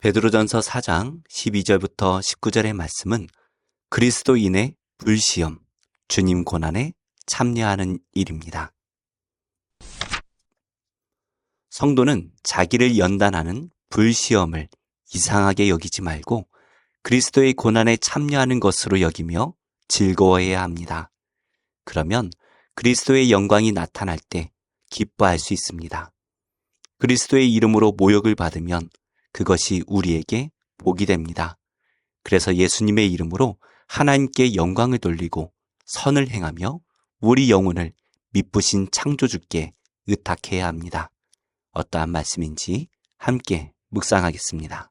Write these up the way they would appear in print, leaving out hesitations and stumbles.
베드로전서 4장 12절부터 19절의 말씀은 그리스도인의 불시험, 주님 고난에 참여하는 일입니다. 성도는 자기를 연단하는 불시험을 이상하게 여기지 말고 그리스도의 고난에 참여하는 것으로 여기며 즐거워해야 합니다. 그러면 그리스도의 영광이 나타날 때 기뻐할 수 있습니다. 그리스도의 이름으로 모욕을 받으면 그것이 우리에게 복이 됩니다. 그래서 예수님의 이름으로 하나님께 영광을 돌리고 선을 행하며 우리 영혼을 미쁘신 창조주께 의탁해야 합니다. 어떠한 말씀인지 함께 묵상하겠습니다.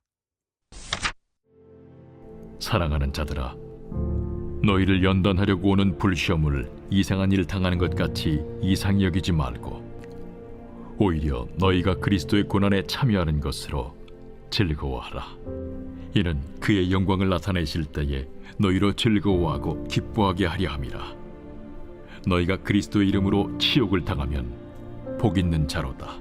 사랑하는 자들아, 너희를 연단하려고 오는 불시험을 이상한 일 당하는 것 같이 이상히 여기지 말고 오히려 너희가 그리스도의 고난에 참여하는 것으로 즐거워하라. 이는 그의 영광을 나타내실 때에 너희로 즐거워하고 기뻐하게 하려 함이라. 너희가 그리스도의 이름으로 치욕을 당하면 복 있는 자로다.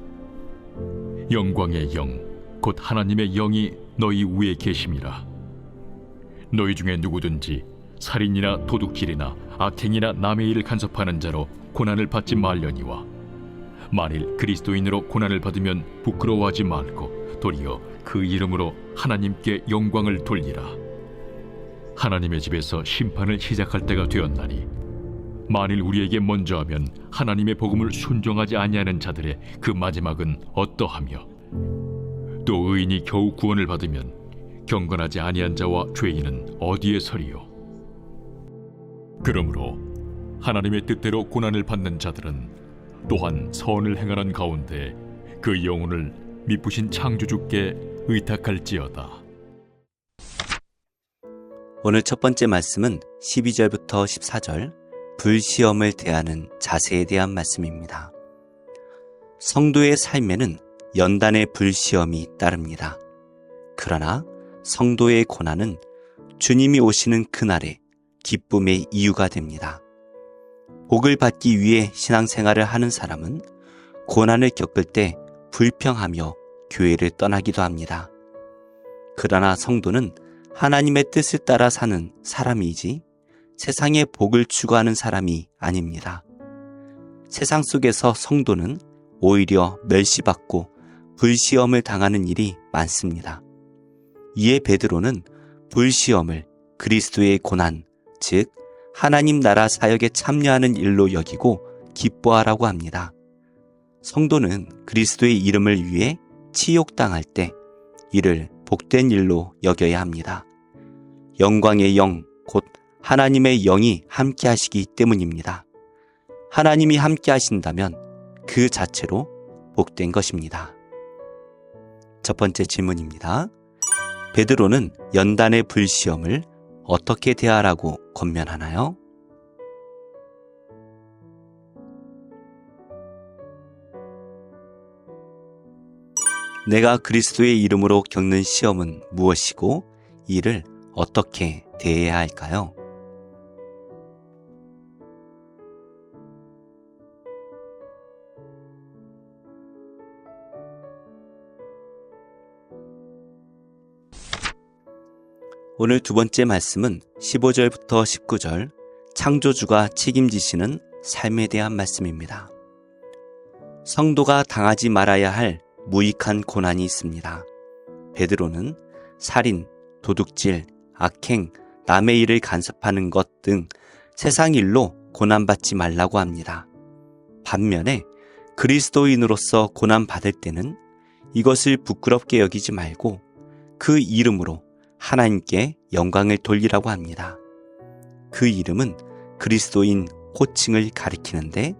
영광의 영, 곧 하나님의 영이 너희 위에 계심이라. 너희 중에 누구든지 살인이나 도둑질이나 악행이나 남의 일을 간섭하는 자로 고난을 받지 말려니와, 만일 그리스도인으로 고난을 받으면 부끄러워하지 말고 도리어 그 이름으로 하나님께 영광을 돌리라. 하나님의 집에서 심판을 시작할 때가 되었나니, 만일 우리에게 먼저 하면 하나님의 복음을 순종하지 아니하는 자들의 그 마지막은 어떠하며, 또 의인이 겨우 구원을 받으면 경건하지 아니한 자와 죄인은 어디에 서리요? 그러므로 하나님의 뜻대로 고난을 받는 자들은 또한 선을 행하는 가운데 그 영혼을 미쁘신 창조주께 의탁할지어다. 오늘 첫 번째 말씀은 12절부터 14절 불시험을 대하는 자세에 대한 말씀입니다. 성도의 삶에는 연단의 불시험이 따릅니다. 그러나 성도의 고난은 주님이 오시는 그날에 기쁨의 이유가 됩니다. 복을 받기 위해 신앙생활을 하는 사람은 고난을 겪을 때 불평하며 교회를 떠나기도 합니다. 그러나 성도는 하나님의 뜻을 따라 사는 사람이지 세상의 복을 추구하는 사람이 아닙니다. 세상 속에서 성도는 오히려 멸시받고 불시험을 당하는 일이 많습니다. 이에 베드로는 불시험을 그리스도의 고난, 즉 하나님 나라 사역에 참여하는 일로 여기고 기뻐하라고 합니다. 성도는 그리스도의 이름을 위해 치욕당할 때 이를 복된 일로 여겨야 합니다. 영광의 영, 곧 하나님의 영이 함께 하시기 때문입니다. 하나님이 함께 하신다면 그 자체로 복된 것입니다. 첫 번째 질문입니다. 베드로는 연단의 불시험을 어떻게 대하라고 권면하나요? 내가 그리스도의 이름으로 겪는 시험은 무엇이고 이를 어떻게 대해야 할까요? 오늘 두 번째 말씀은 15절부터 19절 창조주가 책임지시는 삶에 대한 말씀입니다. 성도가 당하지 말아야 할 무익한 고난이 있습니다. 베드로는 살인, 도둑질, 악행, 남의 일을 간섭하는 것 등 세상 일로 고난받지 말라고 합니다. 반면에 그리스도인으로서 고난받을 때는 이것을 부끄럽게 여기지 말고 그 이름으로 하나님께 영광을 돌리라고 합니다. 그 이름은 그리스도인 호칭을 가리키는데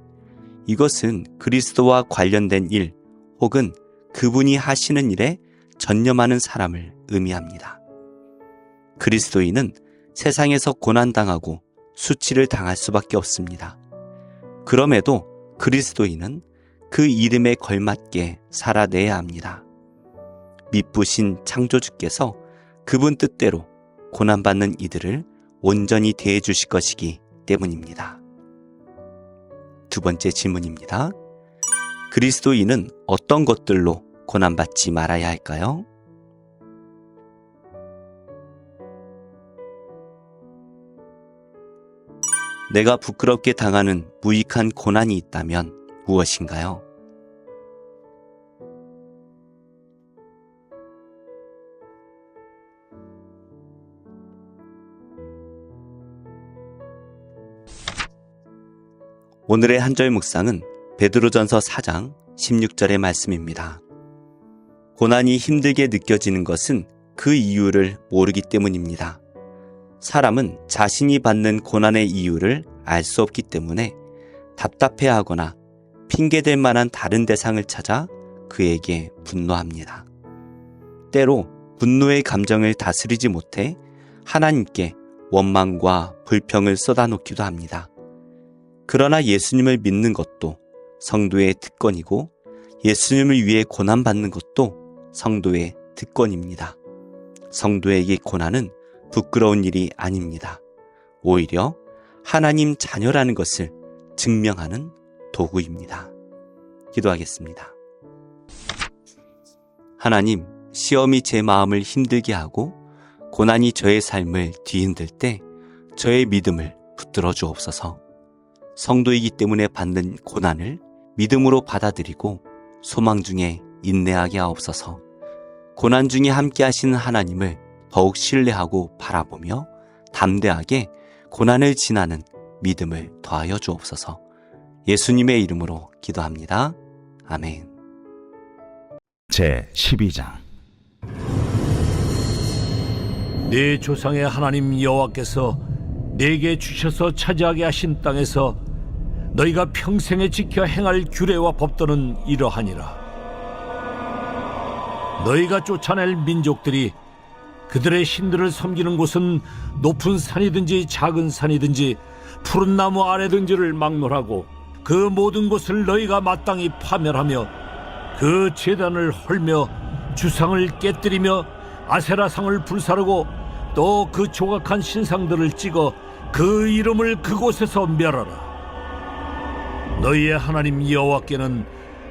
이것은 그리스도와 관련된 일 혹은 그분이 하시는 일에 전념하는 사람을 의미합니다. 그리스도인은 세상에서 고난당하고 수치를 당할 수밖에 없습니다. 그럼에도 그리스도인은 그 이름에 걸맞게 살아내야 합니다. 미쁘신 창조주께서 그분 뜻대로 고난받는 이들을 온전히 대해 주실 것이기 때문입니다. 두 번째 질문입니다. 그리스도인은 어떤 것들로 고난받지 말아야 할까요? 내가 부끄럽게 당하는 무익한 고난이 있다면 무엇인가요? 오늘의 한절 묵상은 베드로전서 4장 16절의 말씀입니다. 고난이 힘들게 느껴지는 것은 그 이유를 모르기 때문입니다. 사람은 자신이 받는 고난의 이유를 알 수 없기 때문에 답답해하거나 핑계댈 만한 다른 대상을 찾아 그에게 분노합니다. 때로 분노의 감정을 다스리지 못해 하나님께 원망과 불평을 쏟아놓기도 합니다. 그러나 예수님을 믿는 것도 성도의 특권이고 예수님을 위해 고난받는 것도 성도의 특권입니다. 성도에게 고난은 부끄러운 일이 아닙니다. 오히려 하나님 자녀라는 것을 증명하는 도구입니다. 기도하겠습니다. 하나님, 시험이 제 마음을 힘들게 하고 고난이 저의 삶을 뒤흔들 때 저의 믿음을 붙들어 주옵소서. 성도이기 때문에 받는 고난을 믿음으로 받아들이고 소망 중에 인내하게 하옵소서. 고난 중에 함께 하시는 하나님을 더욱 신뢰하고 바라보며 담대하게 고난을 지나는 믿음을 더하여 주옵소서. 예수님의 이름으로 기도합니다. 아멘. 제 12장. 네 조상의 하나님 여호와께서 네게 주셔서 차지하게 하신 땅에서 너희가 평생에 지켜 행할 규례와 법도는 이러하니라. 너희가 쫓아낼 민족들이 그들의 신들을 섬기는 곳은 높은 산이든지 작은 산이든지 푸른 나무 아래든지를 막론하고 그 모든 곳을 너희가 마땅히 파멸하며 그 제단을 헐며 주상을 깨뜨리며 아세라상을 불사르고 또 그 조각한 신상들을 찍어 그 이름을 그곳에서 멸하라. 너희의 하나님 여호와께는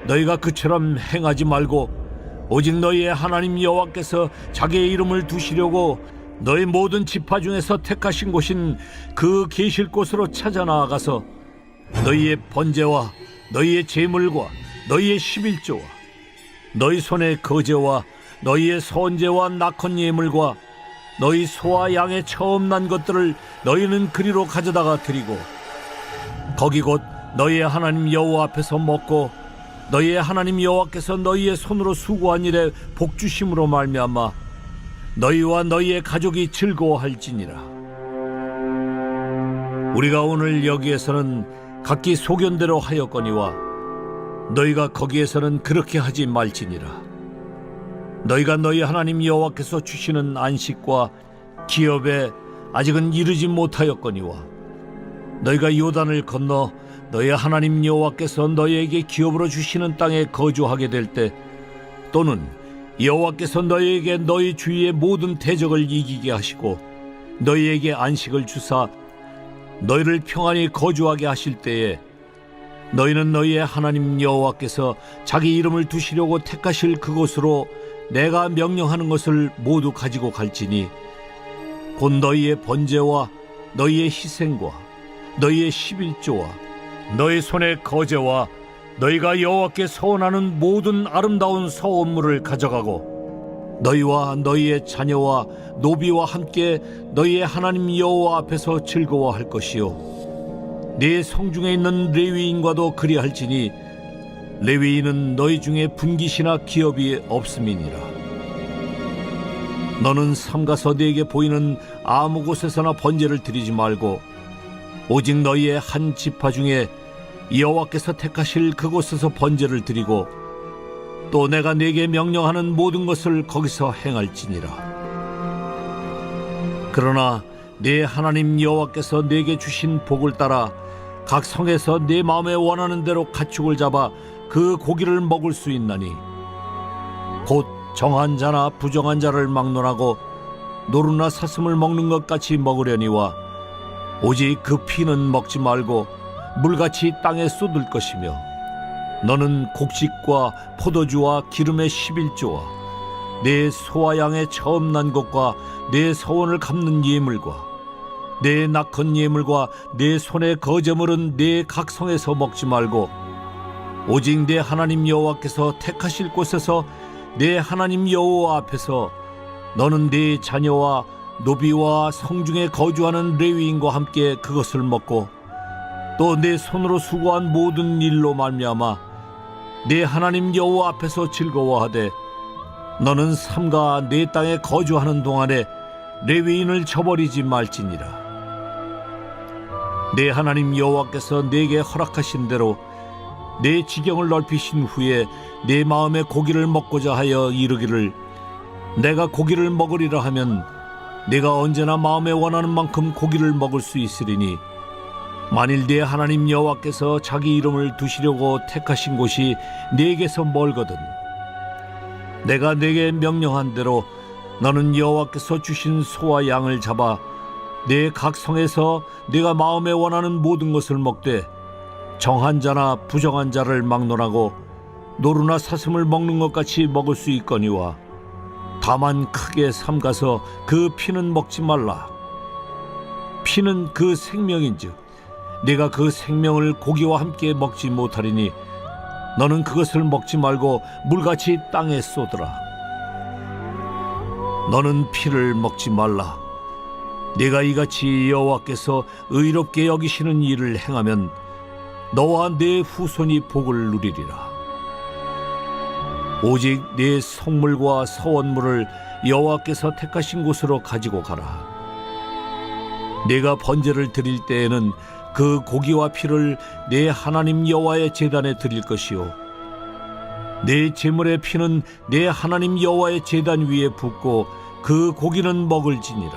너희가 그처럼 행하지 말고 오직 너희의 하나님 여호와께서 자기의 이름을 두시려고 너희 모든 지파 중에서 택하신 곳인 그 계실 곳으로 찾아 나아가서 너희의 번제와 너희의 제물과 너희의 십일조와 너희 손의 거제와 너희의 선제와 낙헌 예물과 너희 소와 양의 처음 난 것들을 너희는 그리로 가져다가 드리고 거기 곧 너희의 하나님 여호와 앞에서 먹고 너희의 하나님 여호와께서 너희의 손으로 수고한 일에 복 주심으로 말미암아 너희와 너희의 가족이 즐거워할지니라. 우리가 오늘 여기에서는 각기 소견대로 하였거니와 너희가 거기에서는 그렇게 하지 말지니라. 너희가 너희 하나님 여호와께서 주시는 안식과 기업에 아직은 이르지 못하였거니와 너희가 요단을 건너 너희 하나님 여호와께서 너희에게 기업으로 주시는 땅에 거주하게 될 때 또는 여호와께서 너희에게 너희 주위의 모든 대적을 이기게 하시고 너희에게 안식을 주사 너희를 평안히 거주하게 하실 때에 너희는 너희의 하나님 여호와께서 자기 이름을 두시려고 택하실 그곳으로 내가 명령하는 것을 모두 가지고 갈지니 곧 너희의 번제와 너희의 희생과 너희의 십일조와 너희 손의 거제와 너희가 여호와께 서원하는 모든 아름다운 서원물을 가져가고 너희와 너희의 자녀와 노비와 함께 너희의 하나님 여호와 앞에서 즐거워할 것이요 네 성중에 있는 레위인과도 그리할지니 레위인은 너희 중에 분깃이나 기업이 없음이니라. 너는 삼가서 네게 보이는 아무 곳에서나 번제를 드리지 말고 오직 너희의 한 지파 중에 여호와께서 택하실 그곳에서 번제를 드리고 또 내가 네게 명령하는 모든 것을 거기서 행할지니라. 그러나 네 하나님 여호와께서 네게 주신 복을 따라 각 성에서 네 마음에 원하는 대로 가축을 잡아 그 고기를 먹을 수 있나니 곧 정한 자나 부정한 자를 막론하고 노루나 사슴을 먹는 것 같이 먹으려니와 오직 그 피는 먹지 말고 물같이 땅에 쏟을 것이며 너는 곡식과 포도주와 기름의 십일조와 내 소와 양의 처음 난 것과 내 서원을 갚는 예물과 내 낙헌 예물과 내 손의 거저물은 내 각성에서 먹지 말고 오직 내 하나님 여호와께서 택하실 곳에서 내 하나님 여호와 앞에서 너는 네 자녀와 노비와 성중에 거주하는 레위인과 함께 그것을 먹고 또 내 손으로 수고한 모든 일로 말미암아 내 하나님 여호와 앞에서 즐거워하되 너는 삼가 내 땅에 거주하는 동안에 레위인을 저버리지 말지니라. 내 하나님 여호와께서 내게 허락하신 대로 내 지경을 넓히신 후에 내 마음에 고기를 먹고자 하여 이르기를 내가 고기를 먹으리라 하면 내가 언제나 마음에 원하는 만큼 고기를 먹을 수 있으리니 만일 내 하나님 여호와께서 자기 이름을 두시려고 택하신 곳이 네게서 멀거든 내가 네게 명령한 대로 너는 여호와께서 주신 소와 양을 잡아 내 각성에서 네가 마음에 원하는 모든 것을 먹되 정한 자나 부정한 자를 막론하고 노루나 사슴을 먹는 것 같이 먹을 수 있거니와 다만 크게 삼가서 그 피는 먹지 말라. 피는 그 생명인즉 네가 그 생명을 고기와 함께 먹지 못하리니 너는 그것을 먹지 말고 물같이 땅에 쏟으라. 너는 피를 먹지 말라. 네가 이같이 여호와께서 의롭게 여기시는 일을 행하면 너와 네 후손이 복을 누리리라. 오직 네 성물과 서원물을 여호와께서 택하신 곳으로 가지고 가라. 네가 번제를 드릴 때에는 그 고기와 피를 내 하나님 여호와의 제단에 드릴 것이요 내 제물의 피는 내 하나님 여호와의 제단 위에 붓고 그 고기는 먹을지니라.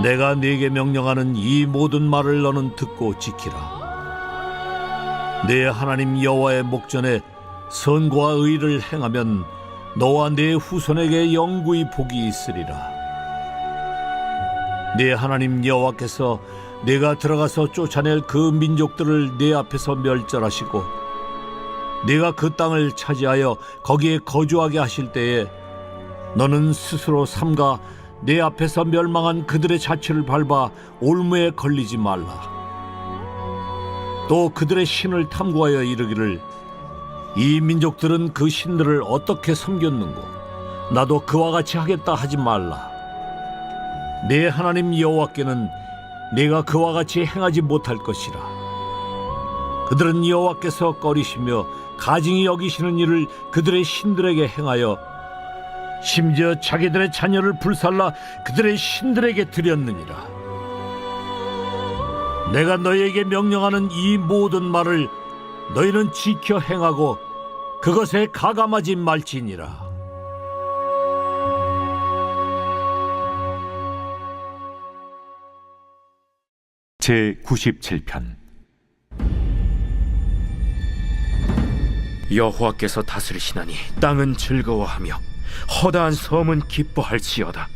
내가 네게 명령하는 이 모든 말을 너는 듣고 지키라. 내 하나님 여호와의 목전에 선과 의를 행하면 너와 내 후손에게 영구히 복이 있으리라. 내 하나님 여호와께서 내가 들어가서 쫓아낼 그 민족들을 내 앞에서 멸절하시고 내가 그 땅을 차지하여 거기에 거주하게 하실 때에 너는 스스로 삼가 내 앞에서 멸망한 그들의 자취를 밟아 올무에 걸리지 말라. 또 그들의 신을 탐구하여 이르기를 이 민족들은 그 신들을 어떻게 섬겼는고 나도 그와 같이 하겠다 하지 말라. 내 하나님 여호와께는 내가 그와 같이 행하지 못할 것이라. 그들은 여호와께서 꺼리시며 가증히 여기시는 일을 그들의 신들에게 행하여 심지어 자기들의 자녀를 불살라 그들의 신들에게 드렸느니라. 내가 너희에게 명령하는 이 모든 말을 너희는 지켜 행하고 그것에 가감하지 말지니라. 제97편 여호와께서 다스리시나니 땅은 즐거워하며 허다한 섬은 기뻐할지어다.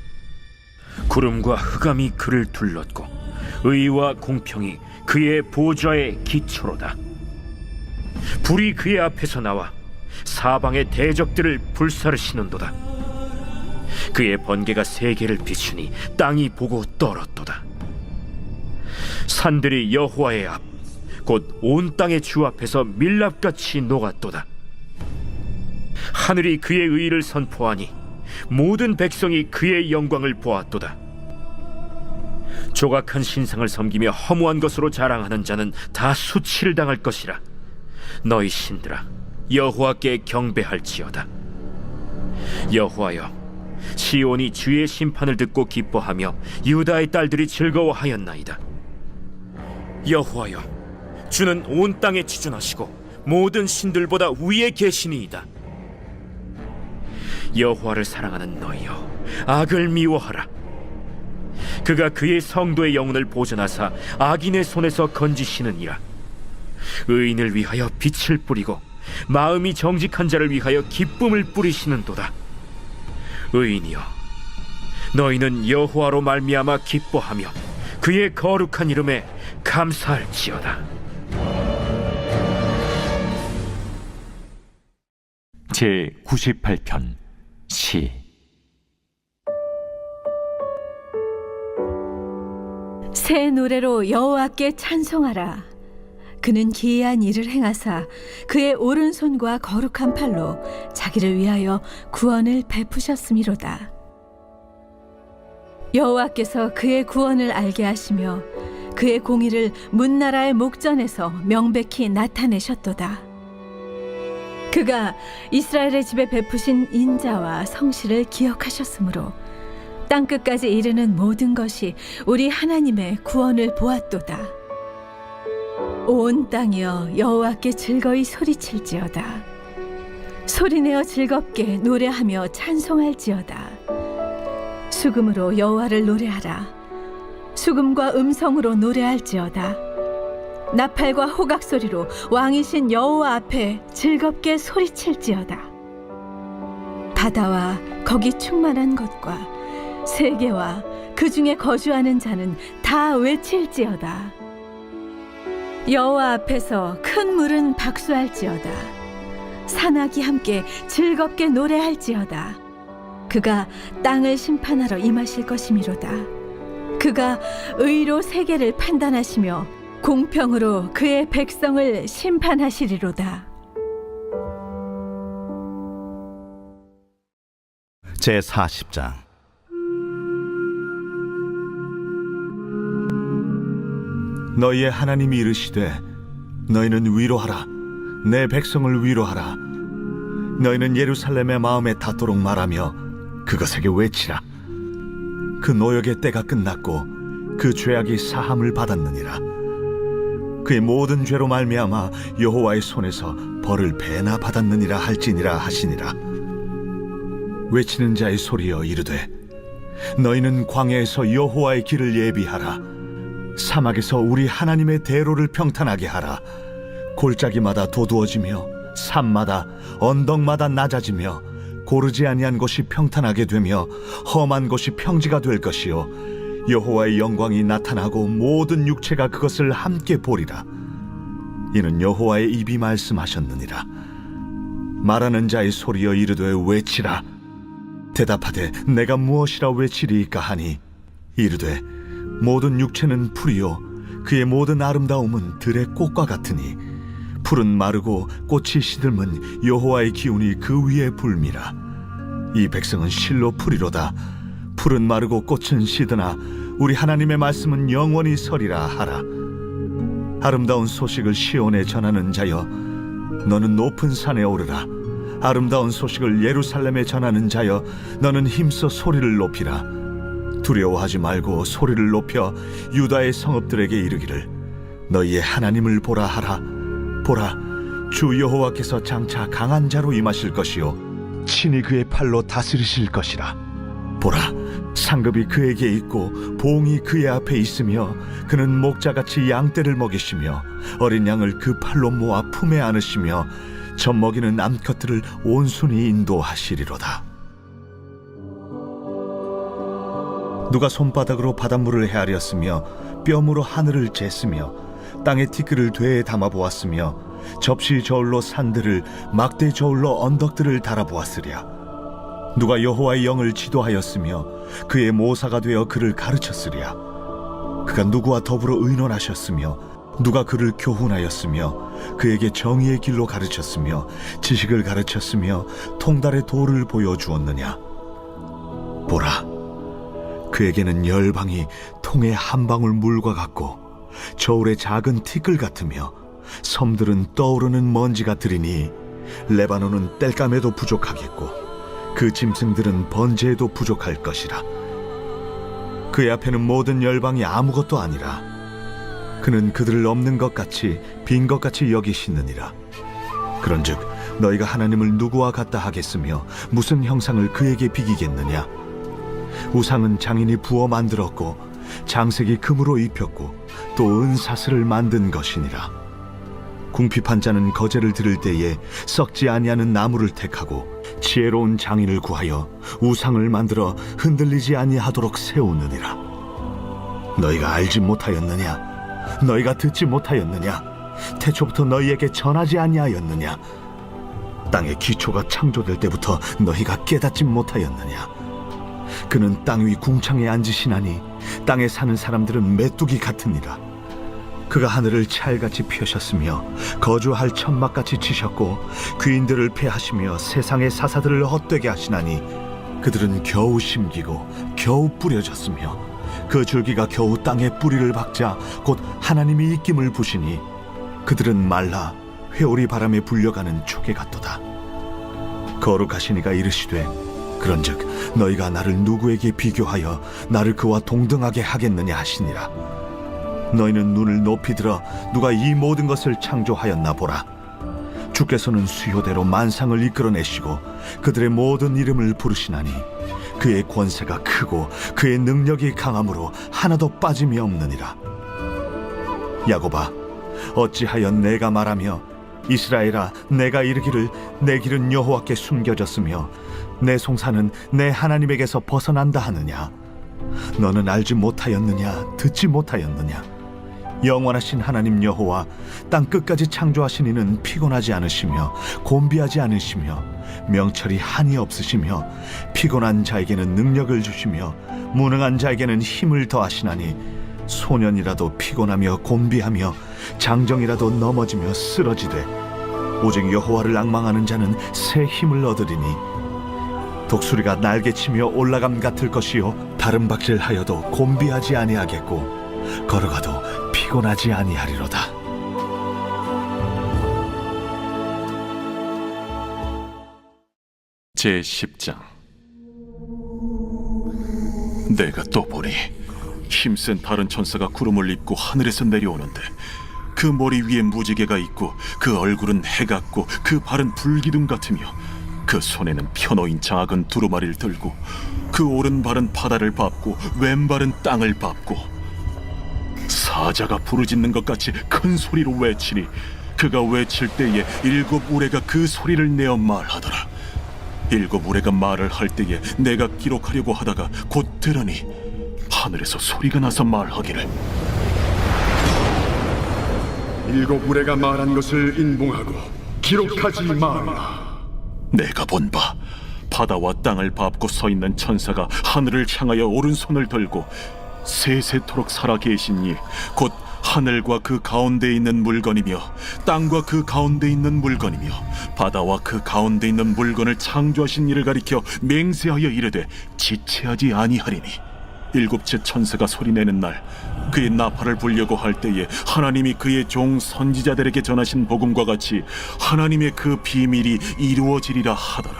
구름과 흑암이 그를 둘렀고 의와 공평이 그의 보좌의 기초로다. 불이 그의 앞에서 나와 사방의 대적들을 불사르시는도다. 그의 번개가 세계를 비추니 땅이 보고 떨었도다. 산들이 여호와의 앞 곧 온 땅의 주 앞에서 밀랍같이 녹았도다. 하늘이 그의 의를 선포하니 모든 백성이 그의 영광을 보았도다. 조각한 신상을 섬기며 허무한 것으로 자랑하는 자는 다 수치를 당할 것이라. 너희 신들아 여호와께 경배할지어다. 여호와여, 시온이 주의 심판을 듣고 기뻐하며 유다의 딸들이 즐거워하였나이다. 여호와여, 주는 온 땅에 지존하시고 모든 신들보다 위에 계시니이다. 여호와를 사랑하는 너희여, 악을 미워하라. 그가 그의 성도의 영혼을 보존하사 악인의 손에서 건지시느니라. 의인을 위하여 빛을 뿌리고 마음이 정직한 자를 위하여 기쁨을 뿌리시는도다. 의인이여, 너희는 여호와로 말미암아 기뻐하며 그의 거룩한 이름에 감사할지어다. 제98편 시 새 노래로 여호와께 찬송하라. 그는 기이한 일을 행하사 그의 오른손과 거룩한 팔로 자기를 위하여 구원을 베푸셨음이로다. 여호와께서 그의 구원을 알게 하시며 그의 공의를 문나라의 목전에서 명백히 나타내셨도다. 그가 이스라엘의 집에 베푸신 인자와 성실을 기억하셨으므로 땅끝까지 이르는 모든 것이 우리 하나님의 구원을 보았도다. 온 땅이여 여호와께 즐거이 소리칠지어다. 소리내어 즐겁게 노래하며 찬송할지어다. 수금으로 여호와를 노래하라. 수금과 음성으로 노래할지어다. 나팔과 호각 소리로 왕이신 여호와 앞에 즐겁게 소리칠지어다. 바다와 거기 충만한 것과 세계와 그 중에 거주하는 자는 다 외칠지어다. 여호와 앞에서 큰 물은 박수할지어다. 산악이 함께 즐겁게 노래할지어다. 그가 땅을 심판하러 임하실 것이미로다. 그가 의로 세계를 판단하시며 공평으로 그의 백성을 심판하시리로다. 제40장. 너희의 하나님이 이르시되 너희는 위로하라. 내 백성을 위로하라. 너희는 예루살렘의 마음에 닿도록 말하며 그것에게 외치라. 그 노역의 때가 끝났고 그 죄악이 사함을 받았느니라. 그의 모든 죄로 말미암아 여호와의 손에서 벌을 배나 받았느니라 할지니라 하시니라. 외치는 자의 소리여 이르되 너희는 광야에서 여호와의 길을 예비하라. 사막에서 우리 하나님의 대로를 평탄하게 하라. 골짜기마다 도두어지며 산마다 언덕마다 낮아지며 고르지 아니한 곳이 평탄하게 되며 험한 곳이 평지가 될 것이요 여호와의 영광이 나타나고 모든 육체가 그것을 함께 보리라. 이는 여호와의 입이 말씀하셨느니라. 말하는 자의 소리여 이르되 외치라. 대답하되 내가 무엇이라 외치리이까 하니 이르되 모든 육체는 풀이요 그의 모든 아름다움은 들의 꽃과 같으니 풀은 마르고 꽃이 시들면 여호와의 기운이 그 위에 불미라. 이 백성은 실로 풀이로다. 풀은 마르고 꽃은 시드나 우리 하나님의 말씀은 영원히 서리라 하라. 아름다운 소식을 시온에 전하는 자여 너는 높은 산에 오르라. 아름다운 소식을 예루살렘에 전하는 자여 너는 힘써 소리를 높이라. 두려워하지 말고 소리를 높여 유다의 성읍들에게 이르기를 너희의 하나님을 보라 하라. 보라, 주 여호와께서 장차 강한 자로 임하실 것이요 친히 그의 팔로 다스리실 것이라. 보라, 상급이 그에게 있고 봉이 그의 앞에 있으며 그는 목자같이 양떼를 먹이시며 어린 양을 그 팔로 모아 품에 안으시며 젖먹이는 암컷들을 온순히 인도하시리로다. 누가 손바닥으로 바닷물을 헤아렸으며 뼘으로 하늘을 쟀으며 땅의 티끌을 되에 담아보았으며 접시 저울로 산들을 막대 저울로 언덕들을 달아보았으랴. 누가 여호와의 영을 지도하였으며 그의 모사가 되어 그를 가르쳤으랴. 그가 누구와 더불어 의논하셨으며 누가 그를 교훈하였으며 그에게 정의의 길로 가르쳤으며 지식을 가르쳤으며 통달의 도를 보여주었느냐. 보라, 그에게는 열방이 통의 한 방울 물과 같고 저울의 작은 티끌 같으며 섬들은 떠오르는 먼지 같으리니 레바논은 땔감에도 부족하겠고 그 짐승들은 번제에도 부족할 것이라. 그의 앞에는 모든 열방이 아무것도 아니라 그는 그들을 없는 것 같이 빈 것 같이 여기시느니라. 그런즉 너희가 하나님을 누구와 같다 하겠으며 무슨 형상을 그에게 비기겠느냐. 우상은 장인이 부어 만들었고 장색이 금으로 입혔고 또 은사슬을 만든 것이니라. 궁핍한 자는 거제를 들을 때에 썩지 아니하는 나무를 택하고 지혜로운 장인을 구하여 우상을 만들어 흔들리지 아니하도록 세우느니라. 너희가 알지 못하였느냐? 너희가 듣지 못하였느냐? 태초부터 너희에게 전하지 아니하였느냐? 땅의 기초가 창조될 때부터 너희가 깨닫지 못하였느냐? 그는 땅 위 궁창에 앉으시나니 땅에 사는 사람들은 메뚜기 같으니라. 그가 하늘을 찰같이 펴셨으며 거주할 천막같이 치셨고 귀인들을 패하시며 세상의 사사들을 헛되게 하시나니 그들은 겨우 심기고 겨우 뿌려졌으며 그 줄기가 겨우 땅에 뿌리를 박자 곧 하나님이 입김을 부시니 그들은 말라 회오리 바람에 불려가는 초계 같도다. 거룩하시니가 이르시되 그런즉 너희가 나를 누구에게 비교하여 나를 그와 동등하게 하겠느냐 하시니라. 너희는 눈을 높이 들어 누가 이 모든 것을 창조하였나 보라. 주께서는 수요대로 만상을 이끌어내시고 그들의 모든 이름을 부르시나니 그의 권세가 크고 그의 능력이 강함으로 하나도 빠짐이 없느니라. 야곱아, 어찌하여 내가 말하며 이스라엘아, 내가 이르기를 내 길은 여호와께 숨겨졌으며 내 송사는 내 하나님에게서 벗어난다 하느냐? 너는 알지 못하였느냐? 듣지 못하였느냐? 영원하신 하나님 여호와 땅 끝까지 창조하신 이는 피곤하지 않으시며 곤비하지 않으시며 명철이 한이 없으시며 피곤한 자에게는 능력을 주시며 무능한 자에게는 힘을 더하시나니 소년이라도 피곤하며 곤비하며 장정이라도 넘어지며 쓰러지되 오직 여호와를 앙망하는 자는 새 힘을 얻으리니 독수리가 날개치며 올라감 같을 것이요 다른 박질하여도 곤비하지 아니하겠고 걸어가도 피곤하지 아니하리로다. 제10장. 내가 또 보니 힘센 다른 천사가 구름을 입고 하늘에서 내려오는데 그 머리 위에 무지개가 있고 그 얼굴은 해 같고 그 발은 불기둥 같으며 그 손에는 펴놓인 작은 두루마리를 들고 그 오른발은 바다를 밟고 왼발은 땅을 밟고 사자가 부르짖는 것 같이 큰 소리로 외치니 그가 외칠 때에 7 우레가 그 소리를 내어 말하더라. 7 우레가 말을 할 때에 내가 기록하려고 하다가 곧 들으니 하늘에서 소리가 나서 말하기를 7 우레가 말한 것을 인봉하고 기록하지 말라. 내가 본 바 바다와 땅을 밟고 서 있는 천사가 하늘을 향하여 오른손을 들고 세세토록 살아계신 이 곧 하늘과 그 가운데 있는 물건이며 땅과 그 가운데 있는 물건이며 바다와 그 가운데 있는 물건을 창조하신 이를 가리켜 맹세하여 이르되 지체하지 아니하리니 7째 천사가 소리내는 날 그의 나팔을 불려고 할 때에 하나님이 그의 종 선지자들에게 전하신 복음과 같이 하나님의 그 비밀이 이루어지리라 하더라.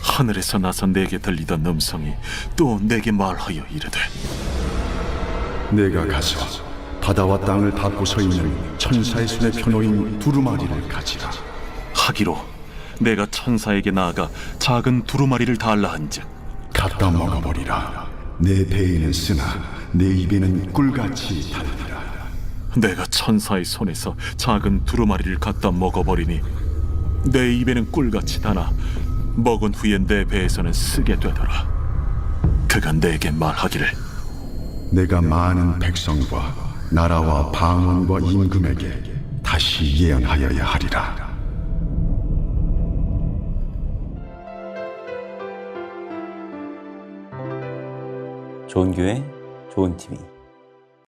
하늘에서 나서 내게 들리던 음성이 또 내게 말하여 이르되 내가 가서 바다와 땅을 밟고 서 있는 천사의 손에 펴놓인 두루마리를 가지라. 하기로 내가 천사에게 나아가 작은 두루마리를 달라 한즉 갖다 먹어버리라. 내 배에는 쓰나 내 입에는 꿀같이 달리라. 내가 천사의 손에서 작은 두루마리를 갖다 먹어버리니 내 입에는 꿀같이 다나 먹은 후에 내 배에서는 쓰게 되더라. 그가 내게 말하기를 내가 많은 백성과 나라와 방언과 임금에게 다시 예언하여야 하리라. 좋은 교회, 좋은 TV.